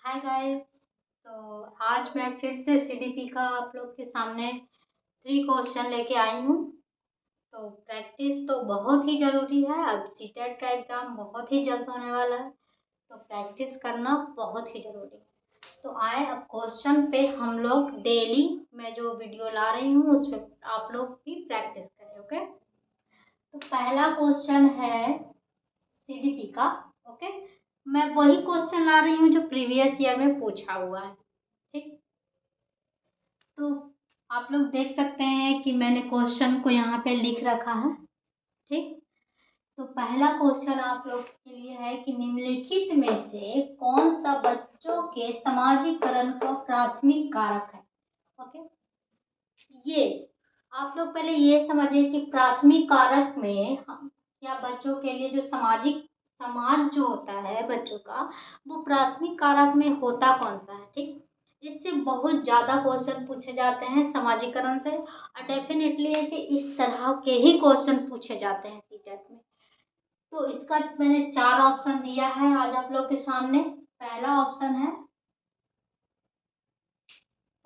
Hi guys. तो आज मैं फिर से सीडीपी का आप लोग के सामने 3 क्वेश्चन लेके आई हूँ। तो प्रैक्टिस तो बहुत ही ज़रूरी है। अब सीटेट का एग्ज़ाम बहुत ही जल्द होने वाला है, तो प्रैक्टिस करना बहुत ही ज़रूरी है। तो आए अब क्वेश्चन पे हम लोग डेली मैं जो वीडियो ला रही हूँ उस पर आप लोग भी प्रैक्टिस करें। ओके, तो पहला क्वेश्चन है सीडीपी का। ओके, मैं वही क्वेश्चन ला रही हूँ जो प्रीवियस ईयर में पूछा हुआ है। ठीक, तो आप लोग देख सकते हैं कि मैंने क्वेश्चन को यहाँ पे लिख रखा है। ठीक, तो पहला क्वेश्चन आप लोग के लिए है कि निम्नलिखित में से कौन सा बच्चों के समाजीकरण का प्राथमिक कारक है। ओके, ये आप लोग पहले ये समझिए कि प्राथमिक कारक में हम या बच्चों के लिए जो समाज जो होता है बच्चों का, वो प्राथमिक कारक में होता कौन सा है। ठीक, इससे बहुत ज़्यादा क्वेश्चन पूछे जाते हैं समाजीकरण से, और डेफिनेटली है कि इस तरह के ही क्वेश्चन पूछे जाते हैं सीटेट में। तो इसका मैंने 4 ऑप्शन दिया है आज आप लोग के सामने। पहला ऑप्शन है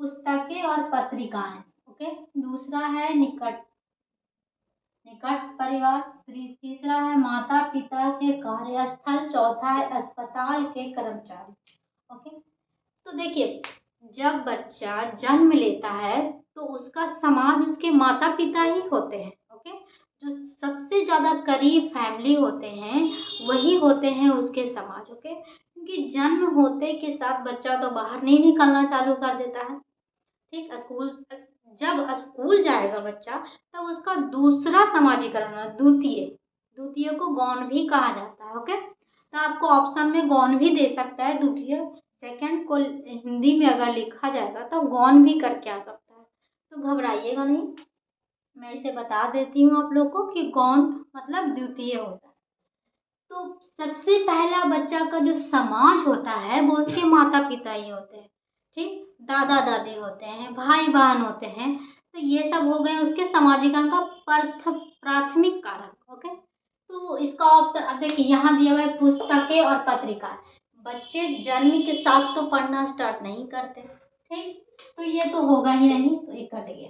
पुस्तकें और पत्रिकाएं। ओके, दूसरा है निकट परिवार, तीसरा है माता पिता के कार्यस्थल, चौथा है अस्पताल के कर्मचारी। ओके, तो देखिए, जब बच्चा जन्म लेता है तो उसका समाज उसके माता पिता ही होते हैं। ओके, जो सबसे ज्यादा करीब फैमिली होते हैं वही होते हैं उसके समाज। ओके, क्योंकि जन्म होते के साथ बच्चा तो बाहर नहीं निकलना चालू कर देता है। ठीक, जब स्कूल जाएगा बच्चा तब उसका दूसरा समाजीकरण है, द्वितीय को गौण भी कहा जाता है। ओके, तो आपको ऑप्शन में गौण भी दे सकता है, द्वितीय सेकंड को हिंदी में अगर लिखा जाएगा तो गौण भी करके आ सकता है। तो घबराइएगा नहीं, मैं इसे बता देती हूँ आप लोग को कि गौण मतलब द्वितीय होता है। तो सबसे पहला बच्चा का जो समाज होता है वो उसके माता पिता ही होते हैं। ठीक, दादा दादी होते हैं, भाई बहन होते हैं। तो ये सब हो गए उसके समाजीकरण का प्राथमिक कारक। ओके, तो इसका ऑप्शन अब देखिए यहाँ दिया हुआ है पुस्तकें और पत्रिका। बच्चे जन्म के साथ तो पढ़ना स्टार्ट नहीं करते। ठीक, तो ये तो होगा ही नहीं, तो ये कट गया।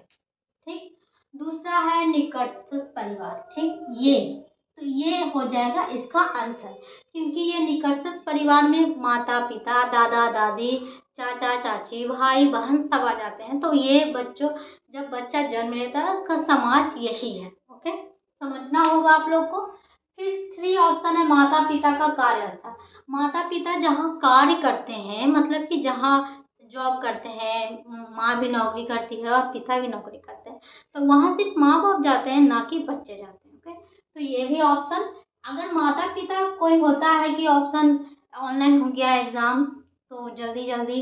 ठीक, दूसरा है निकट परिवार। ठीक, ये हो जाएगा इसका आंसर, क्योंकि ये निकटस्थ परिवार में माता पिता दादा दादी चाचा चाची भाई बहन सब आ जाते हैं। तो ये जब बच्चा जन्म लेता है उसका समाज यही है। ओके, समझना होगा आप लोग को। फिर 3 ऑप्शन है माता पिता का कार्यस्थल। माता पिता जहाँ कार्य करते हैं, मतलब कि जहाँ जॉब करते हैं, माँ भी नौकरी करती है और पिता भी नौकरी करते हैं, तो वहाँ सिर्फ माँ बाप जाते हैं, ना कि बच्चे जाते हैं। ओके, तो ये भी ऑप्शन, अगर माता पिता कोई होता है कि ऑप्शन ऑनलाइन हो गया एग्जाम तो जल्दी जल्दी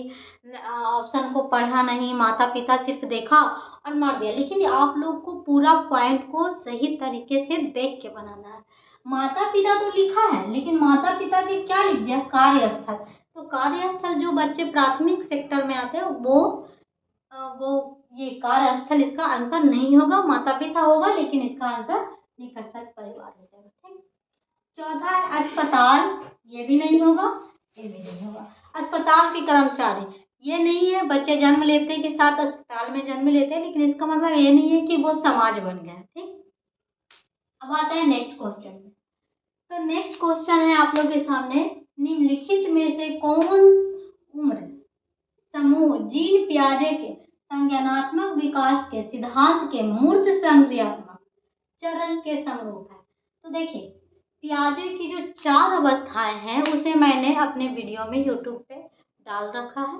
ऑप्शन को पढ़ा नहीं, माता पिता सिर्फ देखा और मार दिया, लेकिन आप लोग को पूरा पॉइंट को सही तरीके से देख के बनाना है। माता पिता तो लिखा है, लेकिन माता पिता के क्या लिख दिया, कार्यस्थल। तो कार्यस्थल जो बच्चे प्राथमिक सेक्टर में आते हैं वो ये कार्यस्थल इसका आंसर नहीं होगा, माता पिता होगा, लेकिन इसका आंसर निकटस्थ परिवार हो जाएगा। ठीक, चौथा है अस्पताल, ये भी नहीं होगा, ये भी नहीं होगा। अस्पताल के कर्मचारी, ये नहीं है, बच्चे जन्म लेते के साथ अस्पताल में जन्म लेते हैं, लेकिन इसका मतलब ये नहीं है कि वो समाज बन गया। ठीक, अब आता है नेक्स्ट क्वेश्चन। तो नेक्स्ट क्वेश्चन है आप लोग के सामने, निम्नलिखित में से कौन उम्र समूह जीन पियाजे के संज्ञानात्मक विकास के सिद्धांत के मूर्त संक्रियात्मक चरण के समरूप है। तो देखिए, पियाजे की जो 4 अवस्थाएं हैं उसे मैंने अपने वीडियो में यूट्यूब पे डाल रखा है।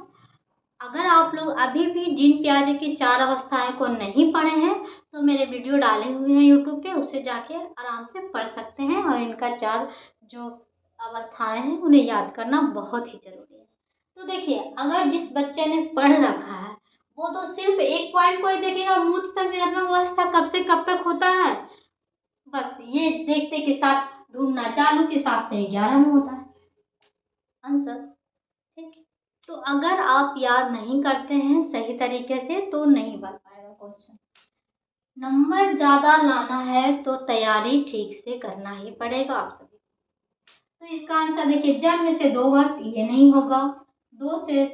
अगर आप लोग अभी भी जीन पियाजे की 4 अवस्थाएं को नहीं पढ़े हैं तो मेरे वीडियो डाले हुए हैं यूट्यूब पे, उसे जाके आराम से पढ़ सकते हैं, और इनका 4 जो अवस्थाएं हैं उन्हें याद करना बहुत ही जरूरी है। तो देखिए, अगर जिस बच्चे ने पढ़ रखा है वो तो सिर्फ एक पॉइंट को ही देखेगा, मूर्त संज्ञानात्मक अवस्था कब से कब तक होता है, बस ये देखते के साथ ढूंढना चालू कि 7 से 11 में होता है आंसर। ठीक, तो अगर आप याद नहीं करते हैं सही तरीके से तो नहीं बन पाएगा क्वेश्चन। नंबर ज्यादा लाना है तो तैयारी ठीक से करना ही पड़ेगा आप सभी। तो इसका आंसर देखिए, जन्म से 2 वर्ष, ये नहीं होगा। 2 से